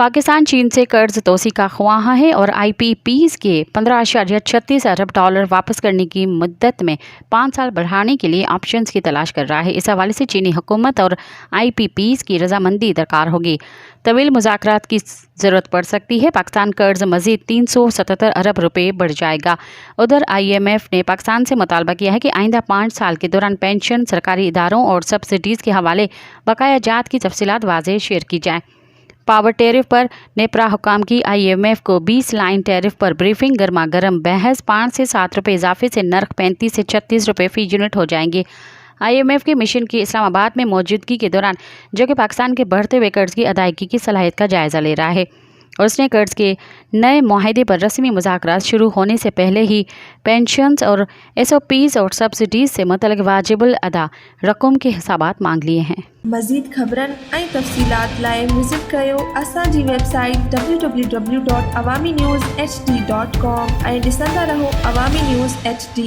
पाकिस्तान चीन से कर्ज तोसी का ख्वाह है और IPPs के 15.36 अरब डॉलर वापस करने की मुद्दत में 5 साल बढ़ाने के लिए ऑप्शंस की तलाश कर रहा है। इस हवाले से चीनी हुकूमत और IPPs की रजामंदी दरकार होगी। तवील मुज़ाकरात की ज़रूरत पड़ सकती है। पाकिस्तान कर्ज मज़ीद 377 अरब रुपए बढ़ जाएगा। उधर IMF ने पाकिस्तान से मुतालबा किया है कि आइंदा 5 साल के दौरान पेंशन, सरकारी इदारों और सब्सिडीज़ के हवाले बकाया जात की तफसीलात वाज़ेह शेयर की जाए। पावर टैरिफ पर नेपरा हुकाम की IMF को 20 लाइन टैरिफ पर ब्रीफिंग। गर्मा गर्म बहस। 5 से 7 रुपये इजाफे से नर्ख 35 से 36 रुपये फ़ी यूनिट हो जाएंगे। IMF के मिशन की इस्लामाबाद में मौजूदगी के दौरान जो कि पाकिस्तान के बढ़ते हुए कर्ज की अदायगी की सलाहियत का जायज़ा ले रहा है, और उसने कर्ज के नए मुआहदे पर रस्मी मुज़ाकरात शुरू होने से पहले ही पेंशन्स और SOPs और सब्सिडीज़ से मुतल्लिक़ वाजिबुल अदा रक़म के हिसाबात मांग लिए हैं। मज़ीद ख़बरन ऐं तफ़सीलात लाइ विज़िट कयो असांजी वेबसाइट www.awamiNewsHD.com ऐं ॾिसंदा रहो अवामी न्यूज़ HD।